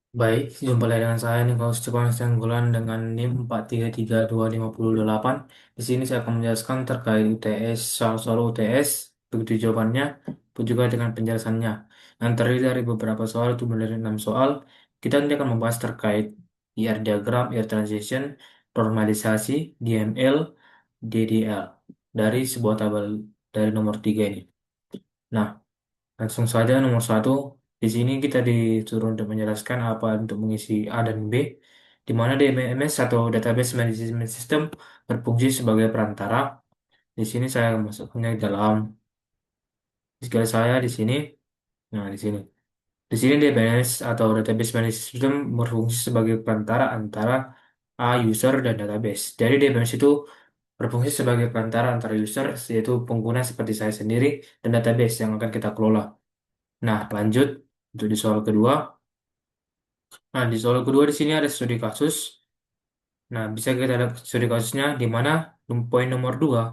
Baik, jumpa lagi dengan saya nih Nicholas Cikoneng Senggolan dengan NIM 4332508. Di sini saya akan menjelaskan terkait UTS, soal-soal UTS, begitu jawabannya, pun juga dengan penjelasannya. Yang terdiri dari beberapa soal, itu mulai dari 6 soal. Kita nanti akan membahas terkait IR diagram, IR transition, normalisasi, DML, DDL dari sebuah tabel dari nomor 3 ini. Nah, langsung saja nomor satu. Di sini kita disuruh untuk menjelaskan apa untuk mengisi A dan B, di mana DMS atau Database Management System berfungsi sebagai perantara. Di sini saya masuknya ke dalam skill saya di sini. Nah, di sini. Di sini DBMS atau Database Management System berfungsi sebagai perantara antara A user dan database. Jadi DBMS itu berfungsi sebagai perantara antara user, yaitu pengguna seperti saya sendiri, dan database yang akan kita kelola. Nah, lanjut untuk di soal kedua. Nah, di soal kedua di sini ada studi kasus. Nah, bisa kita lihat studi kasusnya di mana poin nomor 2.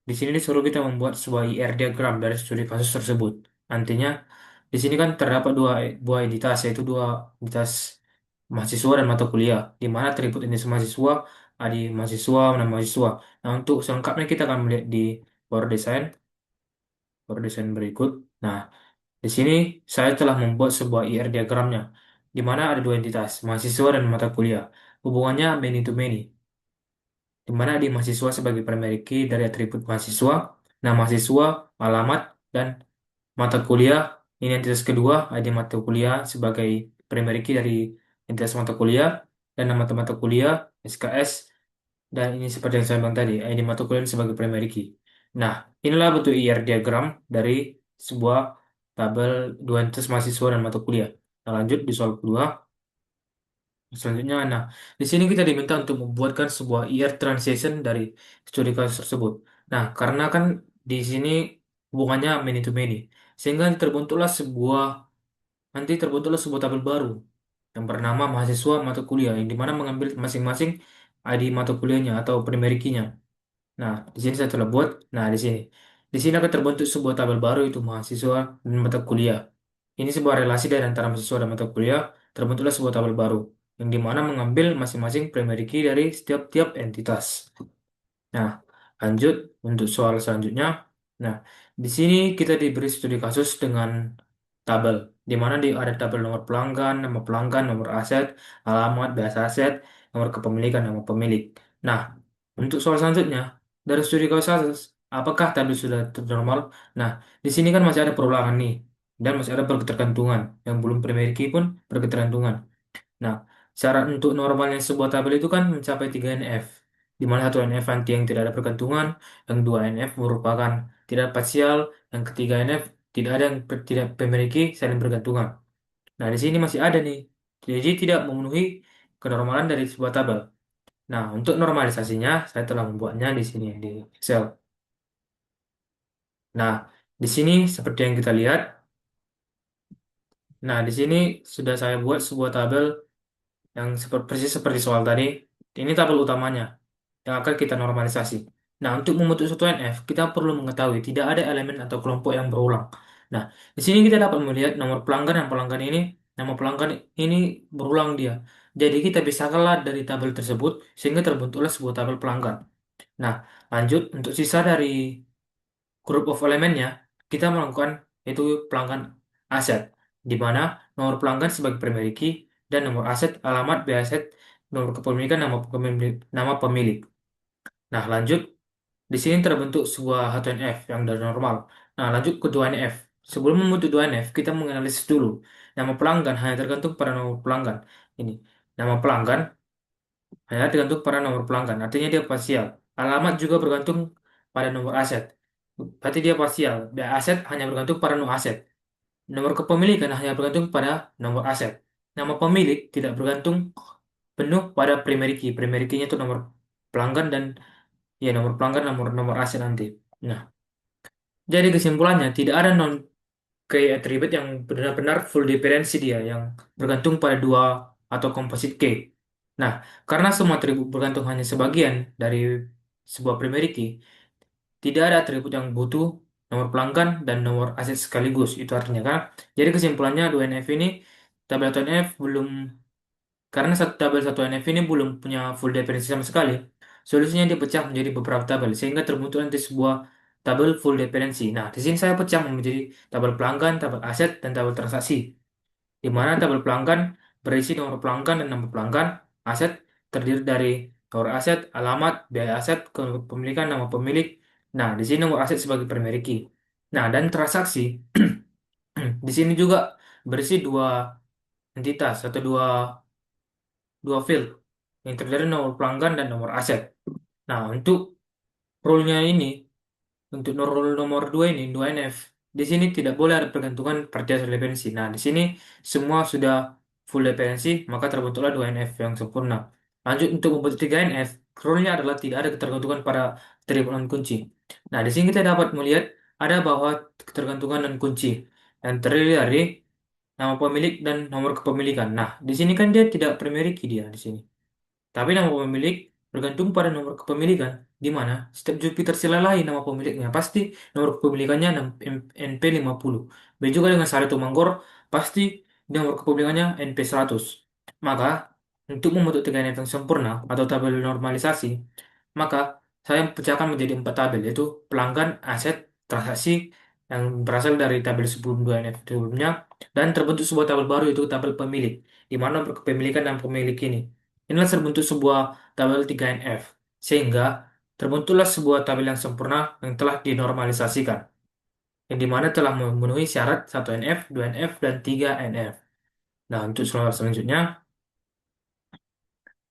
Di sini disuruh kita membuat sebuah IR diagram dari studi kasus tersebut. Nantinya di sini kan terdapat dua buah entitas, yaitu dua entitas mahasiswa dan mata kuliah, di mana atribut entitas mahasiswa ada di mahasiswa dan mahasiswa. Nah, untuk selengkapnya kita akan melihat di Power Design, Power Design berikut. Nah, di sini saya telah membuat sebuah IR diagramnya, di mana ada dua entitas, mahasiswa dan mata kuliah. Hubungannya many to many, di mana di mahasiswa sebagai primary key dari atribut mahasiswa, nama mahasiswa, alamat, dan mata kuliah. Ini entitas kedua, ID mata kuliah sebagai primary key dari entitas mata kuliah, dan nama mata kuliah, SKS, dan ini seperti yang saya bilang tadi, ID mata kuliah sebagai primary key. Nah, inilah bentuk IR diagram dari sebuah tabel dua entitas mahasiswa dan mata kuliah. Nah, lanjut di soal kedua. Selanjutnya, nah, di sini kita diminta untuk membuatkan sebuah IR translation dari studi kasus tersebut. Nah, karena kan di sini hubungannya many to many, sehingga nanti terbentuklah sebuah tabel baru yang bernama mahasiswa mata kuliah, yang dimana mengambil masing-masing ID mata kuliahnya atau primary key-nya. Nah, di sini saya telah buat. Nah, di sini. Di sini akan terbentuk sebuah tabel baru itu mahasiswa dan mata kuliah. Ini sebuah relasi dari antara mahasiswa dan mata kuliah. Terbentuklah sebuah tabel baru yang dimana mengambil masing-masing primary key dari setiap-tiap entitas. Nah, lanjut untuk soal selanjutnya. Nah, di sini kita diberi studi kasus dengan tabel, di mana ada tabel nomor pelanggan, nomor aset, alamat, biasa aset, nomor kepemilikan, nomor pemilik. Nah, untuk soal selanjutnya, dari studi kasus, apakah tabel sudah normal? Nah, di sini kan masih ada perulangan nih, dan masih ada berketergantungan, yang belum primary key pun berketergantungan. Nah, syarat untuk normalnya sebuah tabel itu kan mencapai 3 NF, di mana satu NF nanti yang tidak ada pergantungan, yang dua NF merupakan tidak parsial, yang ketiga NF tidak ada yang tidak memiliki saling bergantungan. Nah, di sini masih ada nih, jadi tidak memenuhi kenormalan dari sebuah tabel. Nah, untuk normalisasinya, saya telah membuatnya di sini di Excel. Nah, di sini seperti yang kita lihat, nah di sini sudah saya buat sebuah tabel yang persis seperti soal tadi. Ini tabel utamanya yang akan kita normalisasi. Nah, untuk membentuk suatu NF, kita perlu mengetahui tidak ada elemen atau kelompok yang berulang. Nah, di sini kita dapat melihat nomor pelanggan dan pelanggan ini, nama pelanggan ini berulang dia. Jadi kita bisa keluar dari tabel tersebut sehingga terbentuklah sebuah tabel pelanggan. Nah, lanjut untuk sisa dari group of elemennya, kita melakukan itu pelanggan aset, di mana nomor pelanggan sebagai primary key dan nomor aset, alamat, biaya aset, nomor kepemilikan, nama pemilik. Nah, lanjut di sini terbentuk sebuah H2NF yang dari normal. Nah, lanjut ke 2NF. Sebelum membentuk 2NF, kita menganalisis dulu. Nama pelanggan hanya tergantung pada nomor pelanggan. Ini, nama pelanggan hanya tergantung pada nomor pelanggan. Artinya dia parsial. Alamat juga bergantung pada nomor aset. Berarti dia parsial. Dan aset hanya bergantung pada nomor aset. Nomor kepemilikan hanya bergantung pada nomor aset. Nama pemilik tidak bergantung penuh pada primary key. Primary key-nya itu nomor pelanggan dan ya nomor pelanggan, nomor aset nanti. Nah, jadi kesimpulannya tidak ada non key attribute yang benar-benar full dependency dia yang bergantung pada dua atau composite key. Nah, karena semua atribut bergantung hanya sebagian dari sebuah primary key, tidak ada atribut yang butuh nomor pelanggan dan nomor aset sekaligus. Itu artinya kan. Jadi kesimpulannya 2NF ini tabel 1NF belum, karena satu tabel 1NF ini belum punya full definisi sama sekali. Solusinya dipecah menjadi beberapa tabel sehingga terbentuk nanti sebuah tabel full dependency. Nah, di sini saya pecah menjadi tabel pelanggan, tabel aset, dan tabel transaksi. Di mana tabel pelanggan berisi nomor pelanggan dan nama pelanggan, aset terdiri dari nomor aset, alamat, biaya aset, kepemilikan, nama pemilik. Nah, di sini nomor aset sebagai primary key. Nah, dan transaksi di sini juga berisi dua entitas atau dua field yang terdiri dari nomor pelanggan dan nomor aset. Nah, untuk rule-nya ini, untuk rule nomor 2 ini, 2NF, di sini tidak boleh ada pergantungan partial dependency. Nah, di sini semua sudah full dependency, maka terbentuklah 2NF yang sempurna. Lanjut untuk membentuk 3NF, rule-nya adalah tidak ada ketergantungan pada atribut non kunci. Nah, di sini kita dapat melihat ada bahwa ketergantungan non kunci yang terdiri dari nama pemilik dan nomor kepemilikan. Nah, di sini kan dia tidak primary key dia di sini. Tapi nama pemilik bergantung pada nomor kepemilikan, di mana setiap Jupiter selalahi nama pemiliknya pasti nomor kepemilikannya NP50. Begitu juga dengan Sareto Manggor, pasti nomor kepemilikannya NP100. Maka, untuk membentuk 3NF yang sempurna atau tabel normalisasi, maka saya pecahkan menjadi 4 tabel, yaitu pelanggan, aset, transaksi, yang berasal dari tabel sebelum 2NF sebelumnya, dan terbentuk sebuah tabel baru, yaitu tabel pemilik, di mana nomor kepemilikan dan pemilik ini. Inilah terbentuk sebuah tabel 3NF, sehingga terbentuklah sebuah tabel yang sempurna yang telah dinormalisasikan, yang dimana telah memenuhi syarat 1NF, 2NF, dan 3NF. Nah, untuk soal selanjutnya,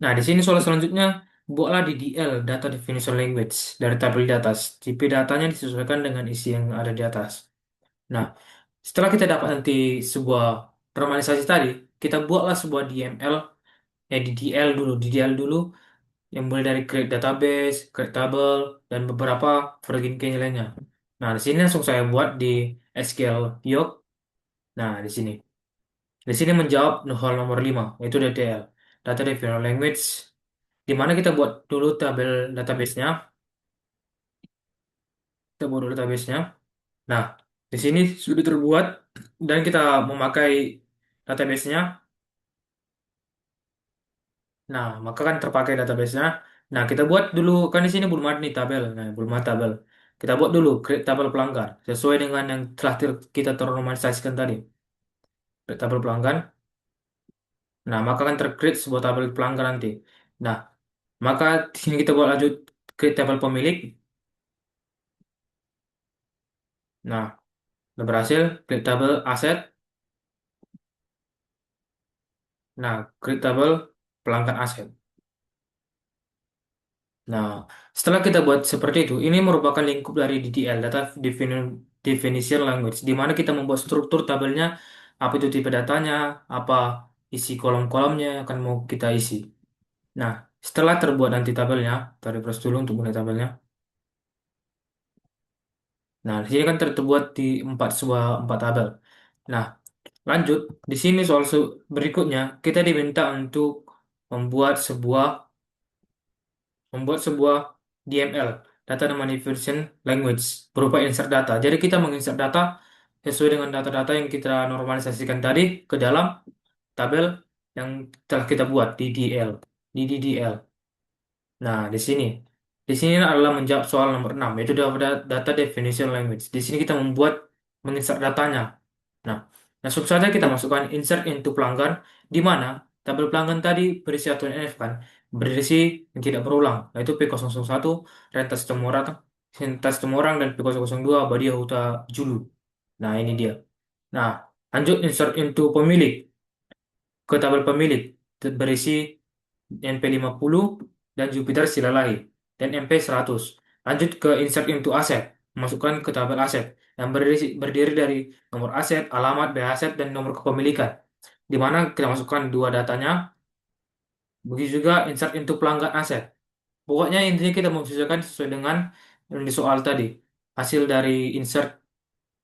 nah di sini soal selanjutnya, buatlah DDL, Data Definition Language, dari tabel di atas. Tipe datanya disesuaikan dengan isi yang ada di atas. Nah, setelah kita dapat nanti sebuah normalisasi tadi, kita buatlah sebuah DML, DDL dulu, yang mulai dari create database, create table, dan beberapa plugin key lainnya. Nah, di sini langsung saya buat di SQL Yoke. Nah, di sini. Di sini menjawab hal nomor 5, yaitu DDL, Data Defined Language, di mana kita buat dulu tabel database-nya. Kita buat dulu database-nya. Nah, di sini sudah terbuat, dan kita memakai database-nya. Nah, maka kan terpakai database-nya. Nah, kita buat dulu, kan di sini belum ada nih tabel. Nah, belum ada tabel. Kita buat dulu create tabel pelanggan sesuai dengan yang telah kita ternormalisasikan tadi. Create tabel pelanggan. Nah, maka kan tercreate sebuah tabel pelanggan nanti. Nah, maka di sini kita buat lanjut create tabel pemilik. Nah, udah berhasil create tabel aset. Nah, create tabel pelanggan aset. Nah, setelah kita buat seperti itu, ini merupakan lingkup dari DDL, Definition Language, di mana kita membuat struktur tabelnya, apa itu tipe datanya, apa isi kolom-kolomnya yang akan mau kita isi. Nah, setelah terbuat nanti tabelnya, kita refresh dulu untuk mulai tabelnya. Nah, di sini kan terbuat di empat tabel. Nah, lanjut, di sini soal berikutnya, kita diminta untuk membuat sebuah membuat sebuah DML, Data Manipulation Language, berupa insert data. Jadi kita menginsert data sesuai dengan data-data yang kita normalisasikan tadi ke dalam tabel yang telah kita buat di DL, di DDL. Nah, di sini adalah menjawab soal nomor 6, yaitu Data Definition Language. Di sini kita menginsert datanya. Nah, langsung saja kita masukkan insert into pelanggan, di mana tabel pelanggan tadi berisi aturan NF kan, berisi yang tidak berulang, yaitu P001, Rentas Temorang, dan P002, Badia Huta Julu. Nah, ini dia. Nah, lanjut insert into pemilik, ke tabel pemilik, berisi NP50 dan Jupiter Silalahi, dan MP100. Lanjut ke insert into aset, masukkan ke tabel aset, yang berdiri dari nomor aset, alamat, biaya aset, dan nomor kepemilikan, di mana kita masukkan dua datanya. Begitu juga insert into pelanggan aset. Pokoknya intinya kita menyesuaikan sesuai dengan yang di soal tadi. Hasil dari insert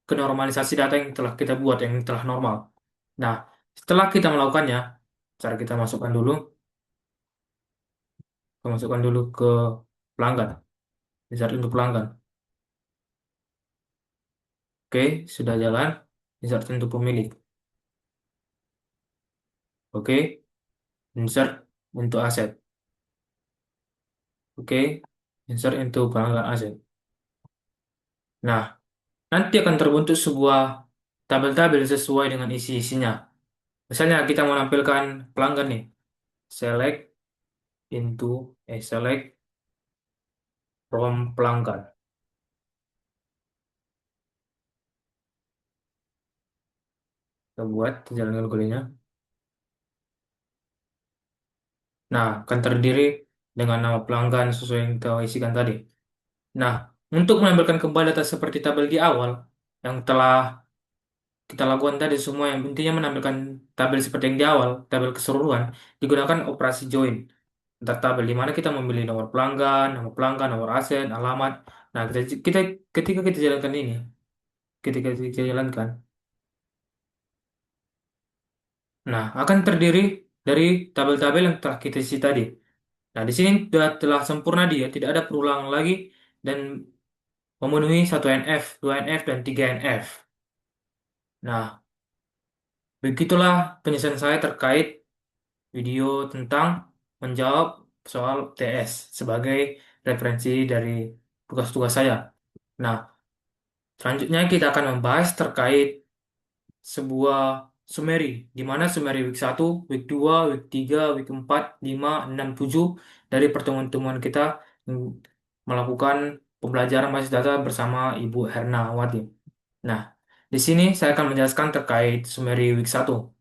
ke normalisasi data yang telah kita buat, yang telah normal. Nah, setelah kita melakukannya, cara kita masukkan dulu ke pelanggan, insert into pelanggan. Oke, sudah jalan. Insert into pemilik. Oke, insert untuk aset. Oke, insert into pelanggan aset. Nah, nanti akan terbentuk sebuah tabel-tabel sesuai dengan isi-isinya. Misalnya kita mau menampilkan pelanggan nih, select select from pelanggan. Kita buat jalan kuliahnya. Nah, akan terdiri dengan nama pelanggan sesuai yang kita isikan tadi. Nah, untuk menampilkan kembali data seperti tabel di awal, yang telah kita lakukan tadi semua yang intinya menampilkan tabel seperti yang di awal, tabel keseluruhan, digunakan operasi join antar tabel di mana kita memilih nomor pelanggan, nomor aset, alamat. Nah, kita ketika kita jalankan ini, ketika kita jalankan, nah akan terdiri dari tabel-tabel yang telah kita isi tadi. Nah, di sini sudah telah sempurna dia, tidak ada perulangan lagi dan memenuhi 1NF, 2NF, dan 3NF. Nah, begitulah penjelasan saya terkait video tentang menjawab soal TS sebagai referensi dari tugas-tugas saya. Nah, selanjutnya kita akan membahas terkait sebuah summary, di mana summary week 1, week 2, week 3, week 4, 5, 6, 7 dari pertemuan-pertemuan kita yang melakukan pembelajaran basis data bersama Ibu Hernawati. Nah, di sini saya akan menjelaskan terkait summary week 1.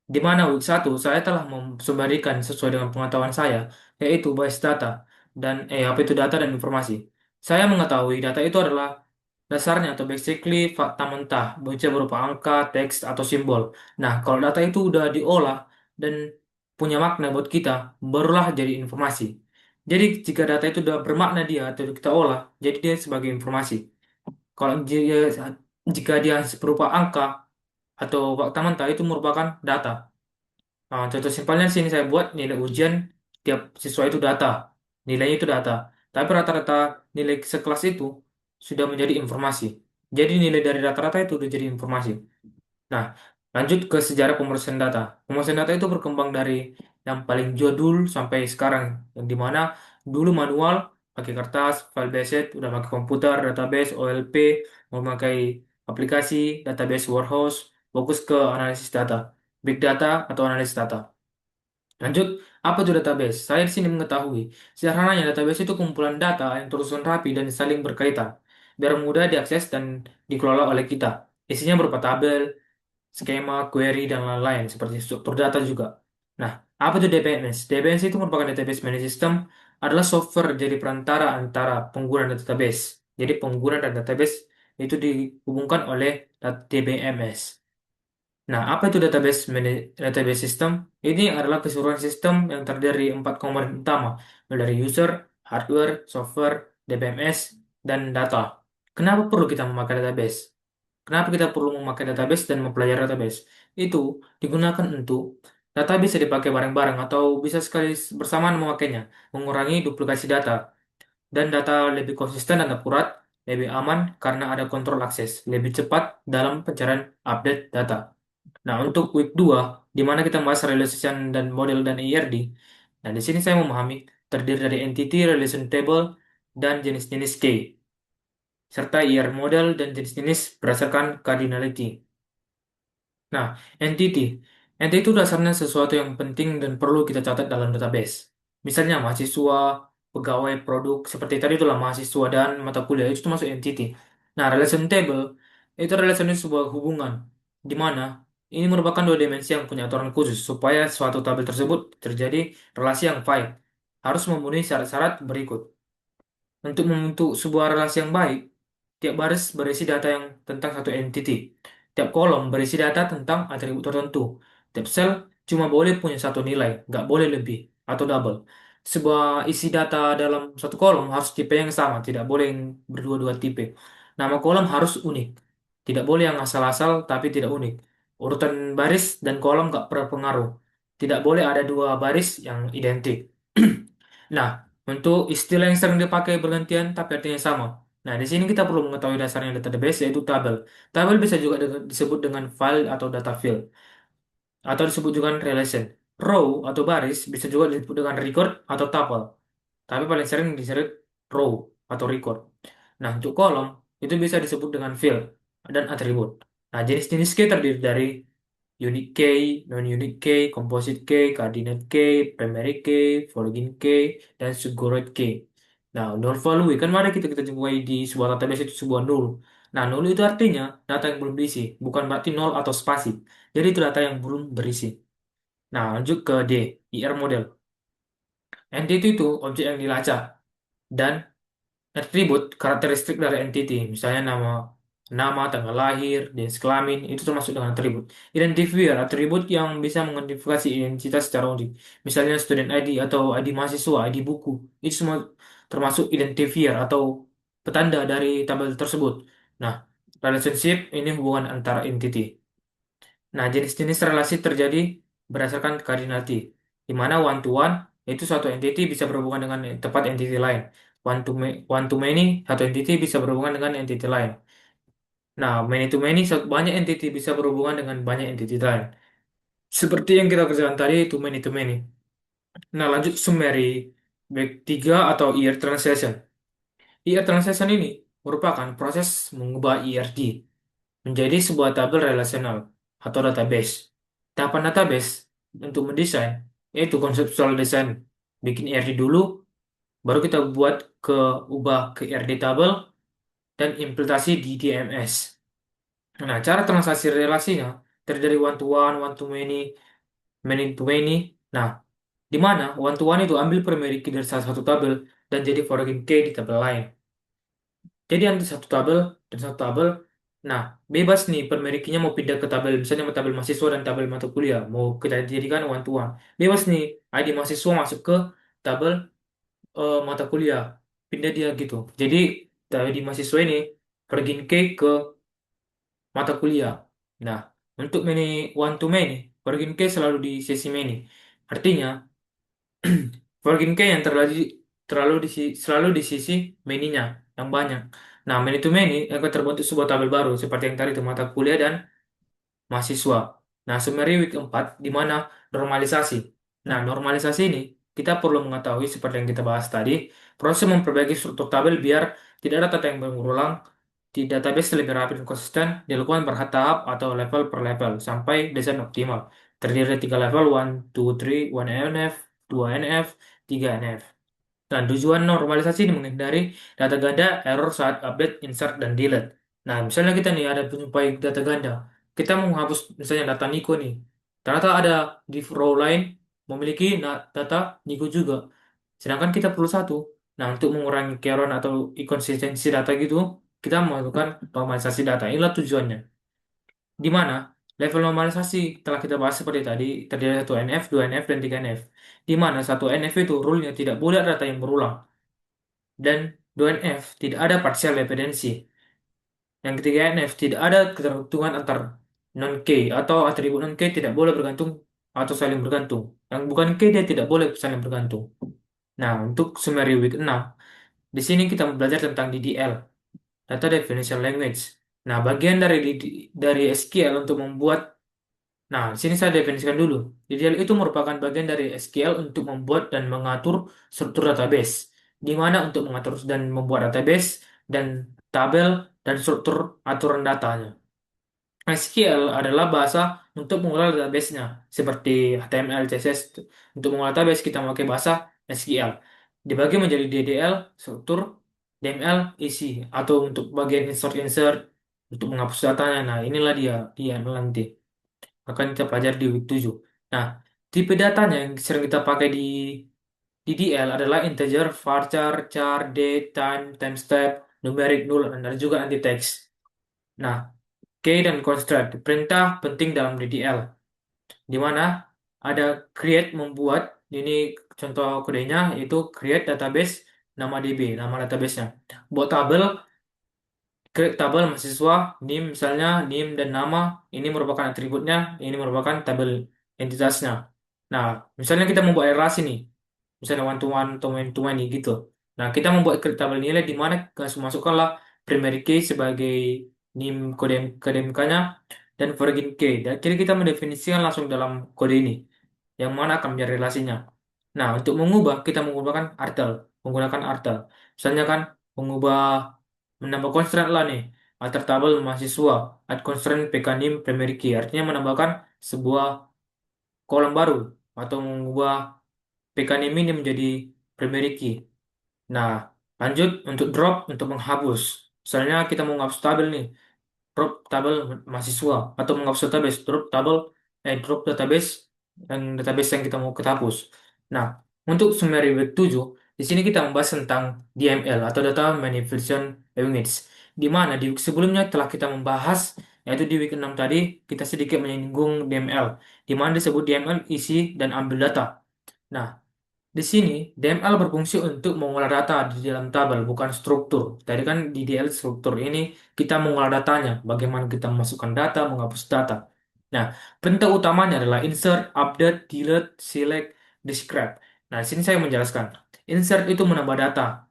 Di mana week 1 saya telah memsummarikan sesuai dengan pengetahuan saya, yaitu basis data dan apa itu data dan informasi. Saya mengetahui data itu adalah dasarnya atau basically fakta mentah, bisa berupa angka, teks, atau simbol. Nah, kalau data itu udah diolah dan punya makna buat kita, barulah jadi informasi. Jadi jika data itu udah bermakna dia atau kita olah, jadi dia sebagai informasi. Kalau jika dia berupa angka atau fakta mentah itu merupakan data. Nah, contoh simpelnya di sini saya buat nilai ujian tiap siswa itu data. Nilainya itu data. Tapi rata-rata nilai sekelas itu sudah menjadi informasi. Jadi nilai dari rata-rata itu sudah jadi informasi. Nah, lanjut ke sejarah pemrosesan data. Pemrosesan data itu berkembang dari yang paling jadul sampai sekarang. Yang dimana dulu manual, pakai kertas, file based, udah pakai komputer, database, OLP, memakai aplikasi, database warehouse, fokus ke analisis data, big data atau analisis data. Lanjut, apa itu database? Saya di sini mengetahui, sederhananya database itu kumpulan data yang tersusun rapi dan saling berkaitan, biar mudah diakses dan dikelola oleh kita. Isinya berupa tabel, skema, query, dan lain-lain, seperti struktur data juga. Nah, apa itu DBMS? DBMS itu merupakan database management system, adalah software jadi perantara antara pengguna dan database. Jadi pengguna dan database itu dihubungkan oleh DBMS. Nah, apa itu database system? Ini adalah keseluruhan sistem yang terdiri dari 4 komponen utama, mulai dari user, hardware, software, DBMS, dan data. Kenapa perlu kita memakai database? Kenapa kita perlu memakai database dan mempelajari database? Itu digunakan untuk data bisa dipakai bareng-bareng atau bisa sekali bersamaan memakainya, mengurangi duplikasi data, dan data lebih konsisten dan akurat, lebih aman karena ada kontrol akses, lebih cepat dalam pencarian update data. Nah, untuk week 2, di mana kita membahas relation dan model dan ERD. Nah, di sini saya memahami terdiri dari entity, relation table, dan jenis-jenis key, serta ER model dan jenis-jenis berdasarkan cardinality. Nah, entity. Entity itu dasarnya sesuatu yang penting dan perlu kita catat dalam database. Misalnya mahasiswa, pegawai, produk, seperti tadi itulah mahasiswa dan mata kuliah, itu termasuk entity. Nah, relation table itu relasinya sebuah hubungan, di mana ini merupakan dua dimensi yang punya aturan khusus supaya suatu tabel tersebut terjadi relasi yang baik. Harus memenuhi syarat-syarat berikut. Untuk membentuk sebuah relasi yang baik, tiap baris berisi data yang tentang satu entity. Tiap kolom berisi data tentang atribut tertentu. Tiap sel cuma boleh punya satu nilai, nggak boleh lebih atau double. Sebuah isi data dalam satu kolom harus tipe yang sama, tidak boleh yang berdua-dua tipe. Nama kolom harus unik, tidak boleh yang asal-asal tapi tidak unik. Urutan baris dan kolom nggak berpengaruh. Tidak boleh ada dua baris yang identik. Nah, untuk istilah yang sering dipakai bergantian tapi artinya sama. Nah, di sini kita perlu mengetahui dasarnya database yaitu tabel. Tabel bisa juga disebut dengan file atau data field. atau disebut juga relation. Row atau baris bisa juga disebut dengan record atau tuple, tapi paling sering disebut row atau record. Nah, untuk kolom itu bisa disebut dengan field dan atribut. Nah, jenis-jenis key terdiri dari unique key, non-unique key, composite key, coordinate key, primary key, foreign key, dan subroutine key. Nah, null value kan mari kita kita jumpai di sebuah database itu sebuah null. Nah, null itu artinya data yang belum diisi, bukan berarti nol atau spasi. Jadi itu data yang belum berisi. Nah, lanjut ke D, IR model. Entity itu objek yang dilacak dan atribut karakteristik dari entity, misalnya nama, tanggal lahir, jenis kelamin, itu termasuk dengan atribut. Identifier, atribut yang bisa mengidentifikasi identitas secara unik. Misalnya student ID atau ID mahasiswa, ID buku, itu semua termasuk identifier atau petanda dari tabel tersebut. Nah, relationship ini hubungan antara entity. Nah, jenis-jenis relasi terjadi berdasarkan cardinality, di mana one to one yaitu suatu entity bisa berhubungan dengan tempat entity lain. One to many, satu entity bisa berhubungan dengan entity lain. Nah, many to many, banyak entity bisa berhubungan dengan banyak entity lain. Seperti yang kita kerjakan tadi, itu many to many. Nah, lanjut summary back 3 atau ER translation. ER translation ini merupakan proses mengubah ERD menjadi sebuah tabel relasional atau database. Tahapan database untuk mendesain yaitu conceptual design. Bikin ERD dulu, baru kita buat ke ubah ke ERD table dan implementasi di DMS. Nah, cara transaksi relasinya terdiri dari one to many, many to many. Nah, di mana one to one itu ambil primary key dari salah satu tabel dan jadi foreign key di tabel lain. Jadi ada satu tabel dan satu tabel. Nah, bebas nih permerikinya mau pindah ke tabel, misalnya tabel mahasiswa dan tabel mata kuliah, mau kita jadikan one to one. Bebas nih, ID mahasiswa masuk ke tabel mata kuliah, pindah dia gitu. Jadi ID mahasiswa ini pergi ke mata kuliah. Nah, untuk many one to many, pergi selalu di sesi many. Artinya Virgin K yang selalu di sisi many-nya yang banyak. Nah, many to many akan terbentuk sebuah tabel baru seperti yang tadi itu mata kuliah dan mahasiswa. Nah, summary week 4 di mana normalisasi. Nah, normalisasi ini kita perlu mengetahui seperti yang kita bahas tadi, proses memperbaiki struktur tabel biar tidak ada data yang berulang di database lebih rapi dan konsisten dilakukan bertahap atau level per level sampai desain optimal. Terdiri dari 3 level, 1, 2, 3, 1NF, 2NF, 3NF. Dan tujuan normalisasi ini menghindari data ganda, error saat update, insert, dan delete. Nah, misalnya kita nih ada penyuplai data ganda. Kita mau menghapus misalnya data Niko nih. Ternyata ada di row lain memiliki data Niko juga. Sedangkan kita perlu satu. Nah, untuk mengurangi keron atau inkonsistensi data gitu, kita melakukan normalisasi data. Inilah tujuannya. Di mana level normalisasi telah kita bahas seperti tadi, terdiri dari 1NF, 2NF, dan 3NF. Di mana 1NF itu rule-nya tidak boleh ada data yang berulang. Dan 2NF tidak ada partial dependency. Yang ketiga NF tidak ada ketergantungan antar non-K atau atribut non-K tidak boleh bergantung atau saling bergantung. Yang bukan K dia tidak boleh saling bergantung. Nah, untuk summary week 6, di sini kita belajar tentang DDL, Data Definition Language. Nah, bagian dari SQL untuk membuat. Nah, di sini saya definisikan dulu. DDL itu merupakan bagian dari SQL untuk membuat dan mengatur struktur database. Di mana untuk mengatur dan membuat database dan tabel dan struktur aturan datanya. SQL adalah bahasa untuk mengolah database-nya, seperti HTML, CSS. Untuk mengolah database, kita memakai bahasa SQL. Dibagi menjadi DDL, struktur, DML, isi, atau untuk bagian insert-insert, untuk menghapus datanya. Nah, inilah dia nanti akan kita pelajari di week 7. Nah, tipe datanya yang sering kita pakai di DDL adalah integer, varchar, char, date, time, timestamp, numeric, null, dan ada juga anti text. Nah, key dan constraint, perintah penting dalam DDL, di mana ada create membuat, ini contoh kodenya yaitu create database nama DB, nama database-nya. Buat tabel, create tabel mahasiswa, NIM misalnya, NIM dan nama, ini merupakan atributnya, ini merupakan tabel entitasnya. Nah, misalnya kita membuat relasi nih, misalnya one to many gitu. Nah, kita membuat create tabel nilai di mana langsung masukkanlah primary key sebagai NIM kode KDMK-nya, dan foreign key. Dan jadi kita mendefinisikan langsung dalam kode ini yang mana akan menjadi relasinya. Nah, untuk mengubah kita menggunakan artel. Misalnya kan mengubah menambah constraint lah nih. Alter tabel mahasiswa, add constraint pknim primary key. Artinya menambahkan sebuah kolom baru atau mengubah pknim ini menjadi primary key. Nah, lanjut untuk drop untuk menghapus. Misalnya kita mau menghapus tabel nih, drop tabel mahasiswa atau menghapus database, drop database dan database yang kita mau kita hapus. Nah, untuk summary week 7, di sini kita membahas tentang DML atau Data Manipulation Units, di mana di week sebelumnya telah kita membahas, yaitu di week 6 tadi kita sedikit menyinggung DML, di mana disebut DML isi dan ambil data. Nah, di sini, DML berfungsi untuk mengolah data di dalam tabel, bukan struktur. Tadi kan di DL struktur ini kita mengolah datanya, bagaimana kita memasukkan data, menghapus data. Nah, perintah utamanya adalah insert, update, delete, select, describe. Nah, di sini saya menjelaskan. Insert itu menambah data.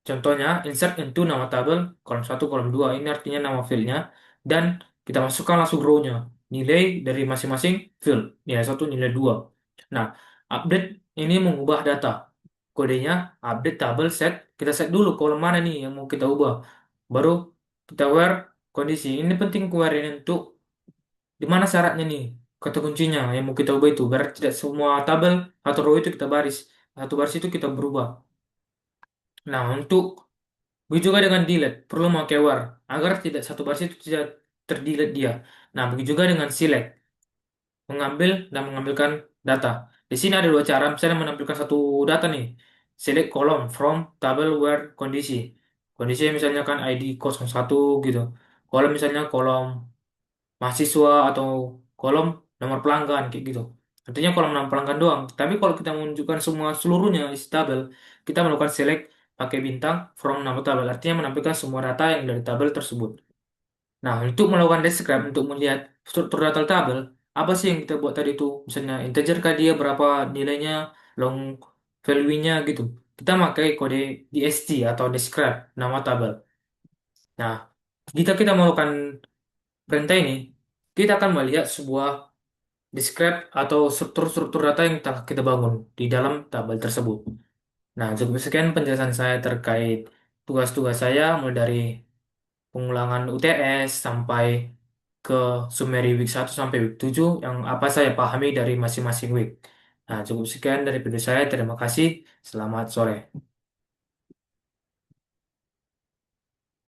Contohnya, insert into nama tabel, kolom satu kolom 2 ini artinya nama fieldnya, dan kita masukkan langsung row-nya, nilai dari masing-masing field, nilai satu nilai 2. Nah, update ini mengubah data. Kodenya, update tabel set, kita set dulu kolom mana nih yang mau kita ubah. Baru kita where kondisi. Ini penting query ini untuk di mana syaratnya nih, kata kuncinya yang mau kita ubah itu, biar tidak semua tabel atau row itu kita baris. Satu baris itu kita berubah. Nah, untuk begitu juga dengan delete, perlu memakai where agar tidak satu baris itu tidak terdelete dia. Nah, begitu juga dengan select, mengambil dan mengambilkan data. Di sini ada dua cara, misalnya menampilkan satu data nih. Select kolom from table where kondisi. Kondisi misalnya kan ID 01 gitu. Kolom misalnya kolom mahasiswa atau kolom nomor pelanggan kayak gitu. Artinya kolom nomor pelanggan doang. Tapi kalau kita menunjukkan semua seluruhnya isi tabel, kita melakukan select pakai bintang from nama tabel. Artinya menampilkan semua data yang dari tabel tersebut. Nah, untuk melakukan describe, untuk melihat struktur data tabel, apa sih yang kita buat tadi itu? Misalnya integer kah dia, berapa nilainya, long value-nya gitu. Kita pakai kode DST atau describe nama tabel. Nah, jika kita melakukan perintah ini, kita akan melihat sebuah describe atau struktur-struktur data yang telah kita bangun di dalam tabel tersebut. Nah, cukup sekian penjelasan saya terkait tugas-tugas saya, mulai dari pengulangan UTS sampai ke summary week 1 sampai week 7 yang apa saya pahami dari masing-masing week. Nah, cukup sekian dari video saya. Terima kasih. Selamat sore.